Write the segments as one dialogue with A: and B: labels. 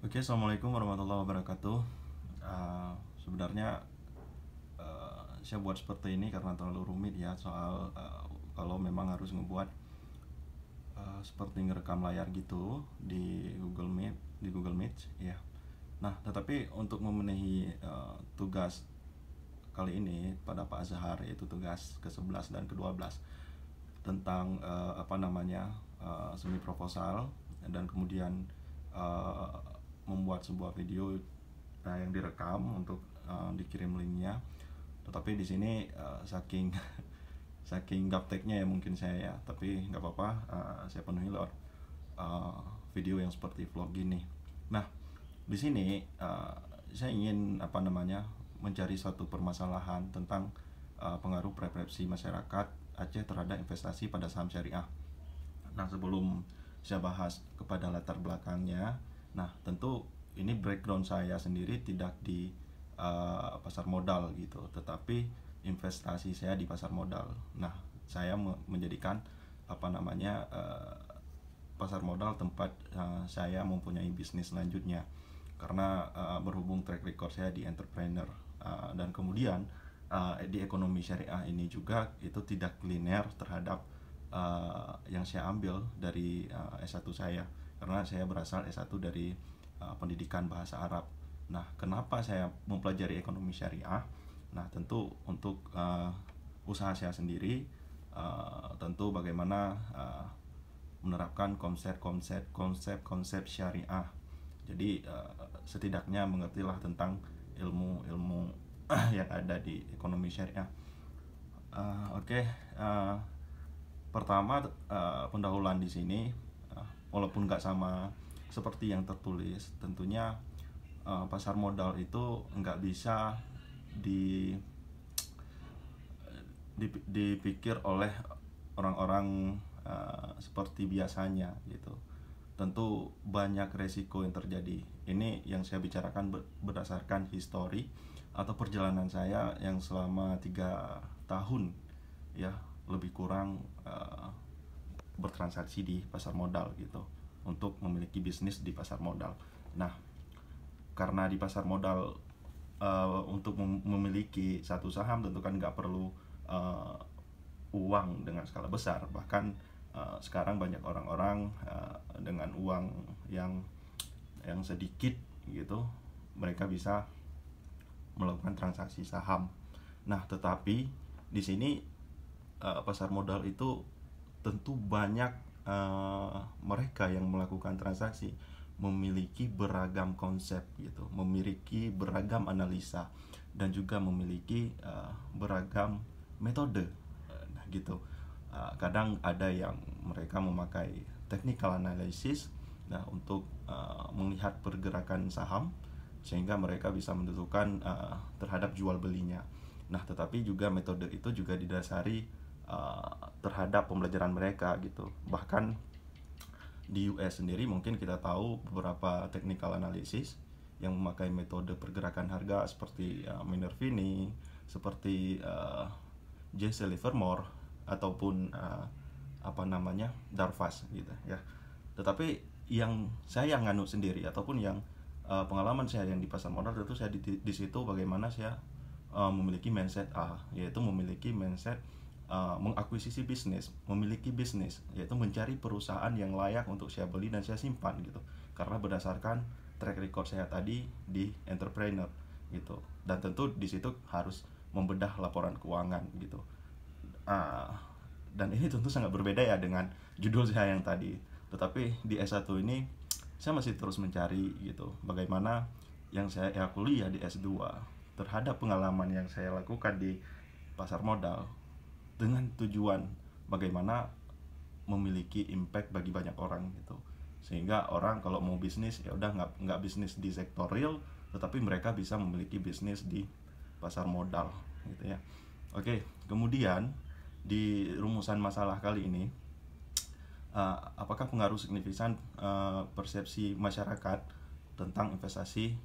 A: Oke, assalamualaikum warahmatullahi wabarakatuh. Sebenarnya saya buat seperti ini karena terlalu rumit ya soal kalau memang harus ngebuat seperti ngerekam layar gitu di Google Meet ya. Nah, tetapi untuk memenuhi tugas kali ini pada Pak Azhar, yaitu tugas ke-11 dan ke-12 tentang semi proposal, dan kemudian uh, membuat sebuah video yang direkam untuk dikirim linknya. Tetapi di sini saking saking gapteknya ya mungkin saya ya, tapi nggak apa-apa, saya penuhi lewat video yang seperti vlog gini. Nah, di sini saya ingin mencari satu permasalahan tentang pengaruh persepsi masyarakat Aceh terhadap investasi pada saham syariah. Nah, sebelum saya bahas kepada latar belakangnya, nah tentu ini background saya sendiri tidak di pasar modal gitu, tetapi investasi saya di pasar modal. Nah, saya menjadikan pasar modal tempat saya mempunyai bisnis selanjutnya, karena berhubung track record saya di entrepreneur, dan kemudian di ekonomi syariah ini juga itu tidak linear terhadap yang saya ambil dari S1 saya, karena saya berasal S1 dari pendidikan bahasa Arab. Nah, kenapa saya mempelajari ekonomi syariah? Nah, tentu untuk usaha saya sendiri, tentu bagaimana menerapkan konsep syariah. Jadi setidaknya mengertilah tentang ilmu-ilmu yang ada di ekonomi syariah. Oke. Pertama, pendahuluan di sini, walaupun nggak sama seperti yang tertulis, tentunya pasar modal itu nggak bisa di dipikir oleh orang-orang seperti biasanya gitu. Tentu banyak resiko yang terjadi. Ini yang saya bicarakan berdasarkan histori atau perjalanan saya yang selama 3 tahun ya, lebih kurang, bertransaksi di pasar modal gitu, untuk memiliki bisnis di pasar modal. Nah, karena di pasar modal, untuk memiliki satu saham tentu kan nggak perlu uh, uang dengan skala besar. Bahkan sekarang banyak orang-orang dengan uang yang sedikit gitu, mereka bisa melakukan transaksi saham. Nah, tetapi di sini pasar modal itu tentu banyak mereka yang melakukan transaksi memiliki beragam konsep gitu, memiliki beragam analisa, dan juga memiliki beragam metode. Nah, gitu. Kadang ada yang mereka memakai technical analysis, nah, untuk melihat pergerakan saham sehingga mereka bisa menentukan terhadap jual belinya. Nah, tetapi juga metode itu juga didasari terhadap pembelajaran mereka gitu. Bahkan di US sendiri mungkin kita tahu beberapa technical analysis yang memakai metode pergerakan harga seperti Minervini, seperti Jesse Livermore, ataupun Darvas gitu ya. Tetapi yang saya nganut sendiri, ataupun yang pengalaman saya yang di pasar modal, tentu saya di situ bagaimana saya memiliki mindset A, yaitu memiliki mindset mengakuisisi bisnis, memiliki bisnis, yaitu mencari perusahaan yang layak untuk saya beli dan saya simpan gitu. Karena berdasarkan track record saya tadi di entrepreneur gitu. Dan tentu di situ harus membedah laporan keuangan gitu. Uh, dan ini tentu sangat berbeda ya dengan judul saya yang tadi. Tetapi di S1 ini saya masih terus mencari gitu, bagaimana yang saya kuliah di S2 terhadap pengalaman yang saya lakukan di pasar modal, dengan tujuan bagaimana memiliki impact bagi banyak orang gitu, sehingga orang kalau mau bisnis ya udah nggak bisnis di sektor real, tetapi mereka bisa memiliki bisnis di pasar modal gitu ya. Oke, kemudian di rumusan masalah kali ini, apakah pengaruh signifikan persepsi masyarakat tentang investasi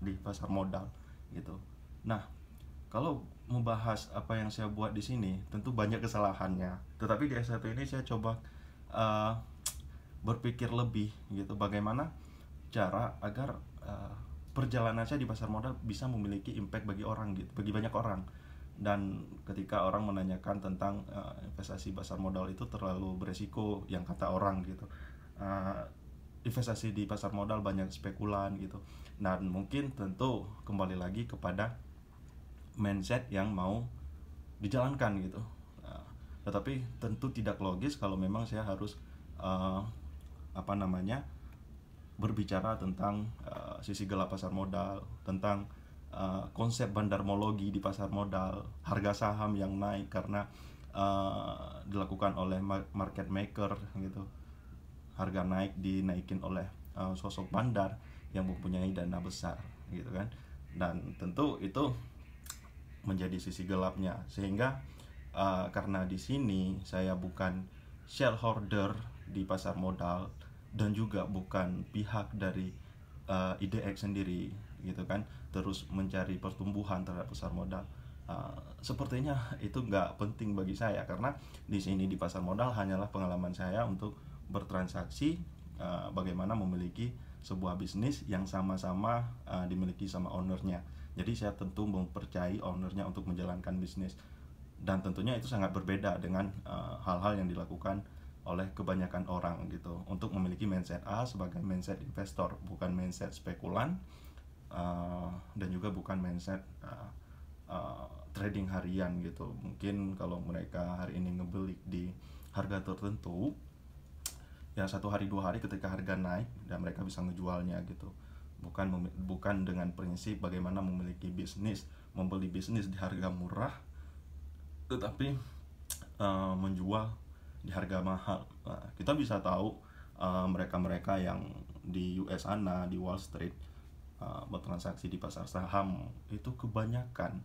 A: di pasar modal gitu. Nah, kalau membahas apa yang saya buat di sini, tentu banyak kesalahannya. Tetapi di S1 ini saya coba berpikir lebih gitu, bagaimana cara agar perjalanan saya di pasar modal bisa memiliki impact bagi orang gitu, bagi banyak orang. Dan ketika orang menanyakan tentang investasi pasar modal itu terlalu beresiko yang kata orang gitu, investasi di pasar modal banyak spekulan gitu. Dan mungkin tentu kembali lagi kepada mindset yang mau dijalankan gitu. Tetapi tentu tidak logis kalau memang saya harus berbicara tentang sisi gelap pasar modal, tentang konsep bandarmologi di pasar modal, harga saham yang naik karena dilakukan oleh market maker gitu, harga naik dinaikin oleh sosok bandar yang mempunyai dana besar gitu kan. Dan tentu itu menjadi sisi gelapnya, sehingga karena di sini saya bukan shareholder di pasar modal dan juga bukan pihak dari IDX sendiri gitu kan, terus mencari pertumbuhan terhadap pasar modal. Sepertinya itu nggak penting bagi saya, karena di sini di pasar modal hanyalah pengalaman saya untuk bertransaksi, bagaimana memiliki sebuah bisnis yang sama-sama dimiliki sama ownernya. Jadi saya tentu mempercayai ownernya untuk menjalankan bisnis, dan tentunya itu sangat berbeda dengan hal-hal yang dilakukan oleh kebanyakan orang gitu, untuk memiliki mindset A sebagai mindset investor, bukan mindset spekulan, dan juga bukan mindset trading harian gitu. Mungkin kalau mereka hari ini ngebeli di harga tertentu, ya 1 hari 2 hari ketika harga naik dan mereka bisa ngejualnya gitu, bukan dengan prinsip bagaimana memiliki bisnis, membeli bisnis di harga murah tetapi menjual di harga mahal. Kita bisa tahu mereka-mereka yang di US sana, di Wall Street, bertransaksi di pasar saham itu kebanyakan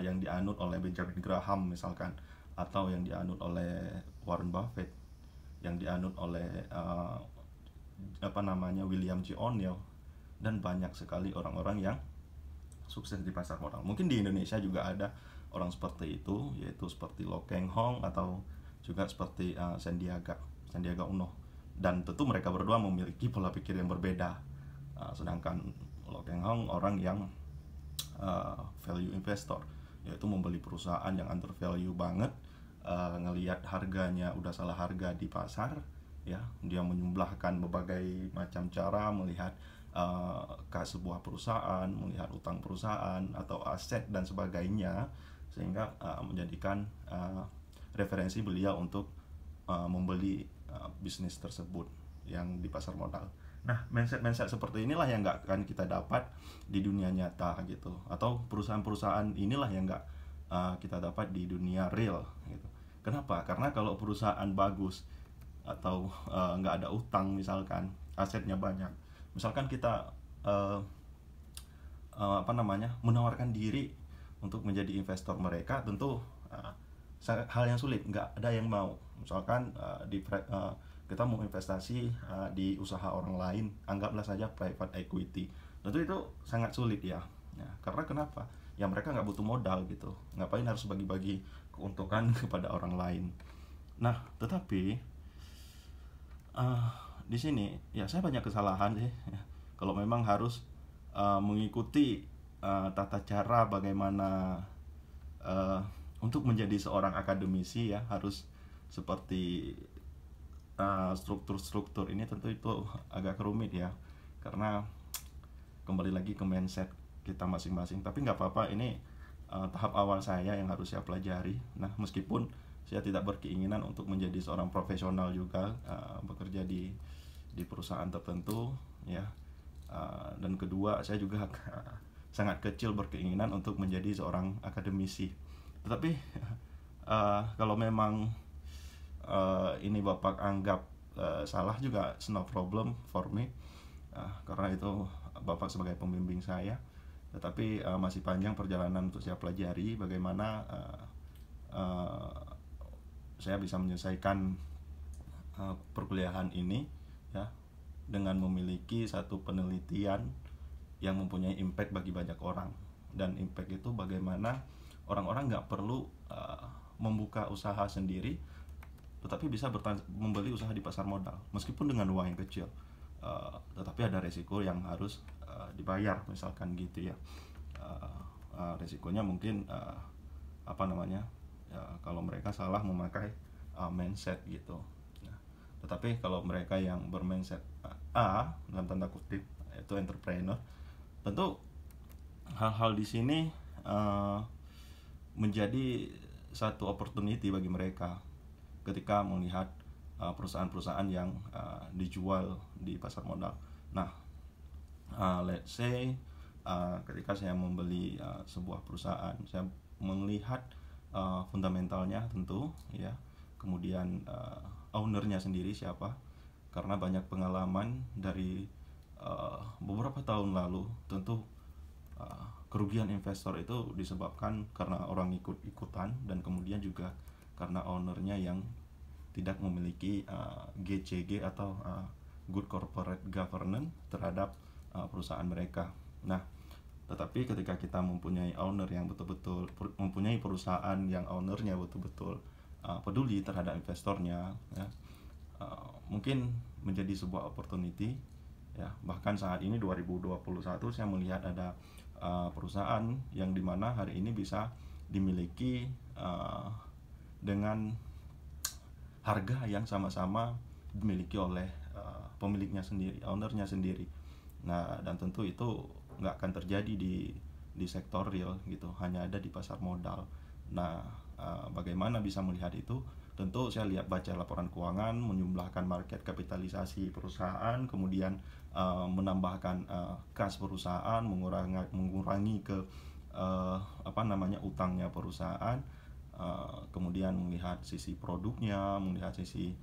A: yang dianut oleh Benjamin Graham misalkan, atau yang dianut oleh Warren Buffett, yang dianut oleh William J. O'Neill, dan banyak sekali orang-orang yang sukses di pasar modal. Mungkin di Indonesia juga ada orang seperti itu, yaitu seperti Lo Keng Hong atau juga seperti Sandiaga Uno. Dan tentu mereka berdua memiliki pola pikir yang berbeda. Sedangkan Lo Keng Hong orang yang value investor, yaitu membeli perusahaan yang under value banget, ngelihat harganya udah salah harga di pasar, ya dia menyumblahkan berbagai macam cara melihat ke sebuah perusahaan, melihat utang perusahaan atau aset dan sebagainya, sehingga menjadikan referensi beliau untuk membeli bisnis tersebut yang di pasar modal. Nah, mindset seperti inilah yang nggak akan kita dapat di dunia nyata gitu, atau perusahaan-perusahaan inilah yang nggak kita dapat di dunia real gitu. Kenapa? Karena kalau perusahaan bagus atau nggak ada utang misalkan, asetnya banyak, misalkan kita menawarkan diri untuk menjadi investor mereka, tentu hal yang sulit, nggak ada yang mau. Misalkan kita mau investasi di usaha orang lain, anggaplah saja private equity, tentu itu sangat sulit ya. Karena kenapa? Ya mereka nggak butuh modal gitu, ngapain harus bagi-bagi keuntungan kepada orang lain. Nah, tetapi di sini ya saya banyak kesalahan sih. Kalau memang harus mengikuti tata cara bagaimana untuk menjadi seorang akademisi, ya harus seperti struktur-struktur ini, tentu itu agak rumit ya, karena kembali lagi ke mindset kita masing-masing. Tapi nggak apa-apa, ini tahap awal saya yang harus saya pelajari. Nah, meskipun saya tidak berkeinginan untuk menjadi seorang profesional juga, bekerja di perusahaan tertentu ya, dan kedua saya juga sangat kecil berkeinginan untuk menjadi seorang akademisi. Tetapi kalau memang ini Bapak anggap salah juga, it's no problem for me, karena itu Bapak sebagai pembimbing saya. Tetapi masih panjang perjalanan untuk saya pelajari bagaimana saya bisa menyelesaikan perkuliahan ini ya, dengan memiliki satu penelitian yang mempunyai impact bagi banyak orang. Dan impact itu bagaimana orang-orang nggak perlu membuka usaha sendiri, tetapi bisa membeli usaha di pasar modal meskipun dengan uang yang kecil. Tetapi ada resiko yang harus dibayar misalkan gitu ya. Resikonya mungkin kalau mereka salah memakai mindset gitu. Nah, tetapi kalau mereka yang bermindset A dalam tanda kutip itu entrepreneur, tentu hal-hal di sini menjadi satu opportunity bagi mereka ketika melihat perusahaan-perusahaan yang dijual di pasar modal. Nah, let's say ketika saya membeli sebuah perusahaan, saya melihat fundamentalnya tentu ya, kemudian ownernya sendiri siapa, karena banyak pengalaman dari beberapa tahun lalu. Tentu kerugian investor itu disebabkan karena orang ikut-ikutan dan kemudian juga karena ownernya yang tidak memiliki GCG atau good corporate governance terhadap perusahaan mereka. Nah, tetapi ketika kita mempunyai owner yang betul-betul mempunyai perusahaan yang ownernya betul-betul peduli terhadap investornya ya, mungkin menjadi sebuah opportunity ya. Bahkan saat ini 2021 saya melihat ada perusahaan yang dimana hari ini bisa dimiliki dengan harga yang sama-sama dimiliki oleh pemiliknya sendiri, ownernya sendiri. Nah, dan tentu itu nggak akan terjadi di sektor real gitu, hanya ada di pasar modal. Nah, bagaimana bisa melihat itu? Tentu saya baca laporan keuangan, menjumlahkan market kapitalisasi perusahaan, kemudian menambahkan kas perusahaan, mengurangi ke utangnya perusahaan, kemudian melihat sisi produknya, melihat sisi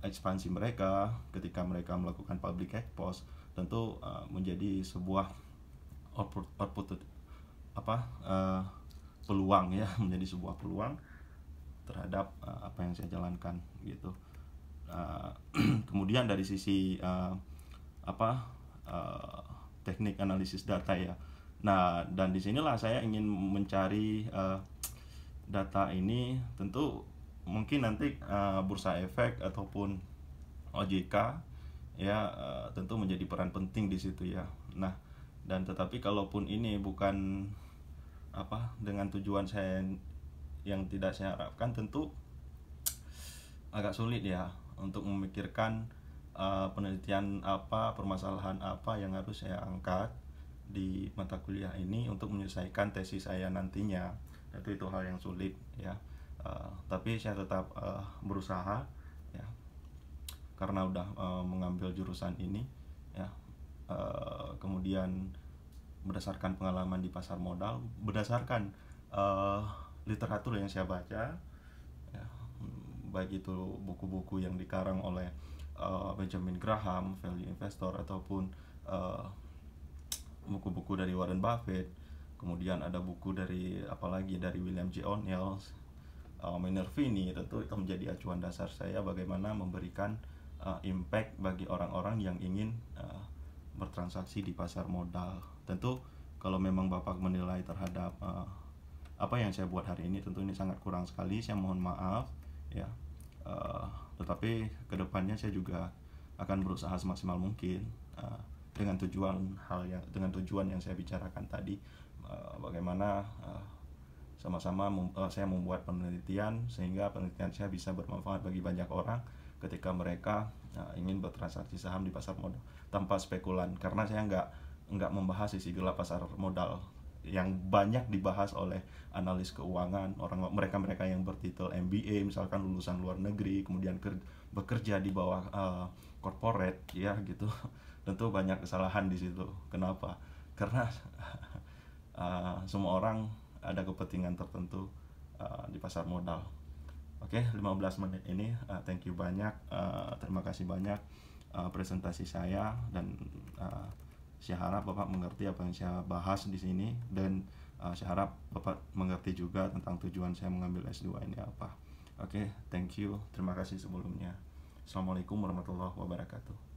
A: ekspansi mereka ketika mereka melakukan public expose. Tentu menjadi sebuah peluang ya, menjadi sebuah peluang terhadap apa yang saya jalankan gitu. Kemudian dari sisi teknik analisis data ya. Nah, dan disinilah saya ingin mencari data ini. Tentu mungkin nanti Bursa Efek ataupun OJK ya tentu menjadi peran penting di situ ya. Nah, dan tetapi kalaupun ini bukan dengan tujuan saya yang tidak saya harapkan, tentu agak sulit ya untuk memikirkan penelitian permasalahan apa yang harus saya angkat di mata kuliah ini untuk menyelesaikan tesis saya nantinya. Itu hal yang sulit ya. Tapi saya tetap berusaha ya, karena udah mengambil jurusan ini ya. Kemudian berdasarkan pengalaman di pasar modal, berdasarkan literatur yang saya baca ya, baik itu buku-buku yang dikarang oleh Benjamin Graham, Value Investor, ataupun buku-buku dari Warren Buffett. Kemudian ada buku dari William J. O'Neill, Maynard Finney. Tentu itu menjadi acuan dasar saya bagaimana memberikan impact bagi orang-orang yang ingin bertransaksi di pasar modal. Tentu kalau memang Bapak menilai terhadap apa yang saya buat hari ini, tentu ini sangat kurang sekali, saya mohon maaf ya. Tetapi kedepannya saya juga akan berusaha semaksimal mungkin dengan tujuan yang saya bicarakan tadi, bagaimana sama-sama saya membuat penelitian sehingga penelitian saya bisa bermanfaat bagi banyak orang ketika mereka ingin bertransaksi saham di pasar modal tanpa spekulan. Karena saya nggak membahas sisi gelap pasar modal yang banyak dibahas oleh analis keuangan, mereka yang bertitel MBA misalkan, lulusan luar negeri, kemudian bekerja di bawah corporate ya gitu. Tentu banyak kesalahan di situ. Kenapa? Karena semua orang ada kepentingan tertentu di pasar modal. Oke, 15 menit ini thank you banyak, terima kasih banyak presentasi saya, dan saya harap Bapak mengerti apa yang saya bahas di sini, dan saya harap Bapak mengerti juga tentang tujuan saya mengambil S2 ini apa. Oke, thank you, terima kasih sebelumnya. Assalamualaikum warahmatullahi wabarakatuh.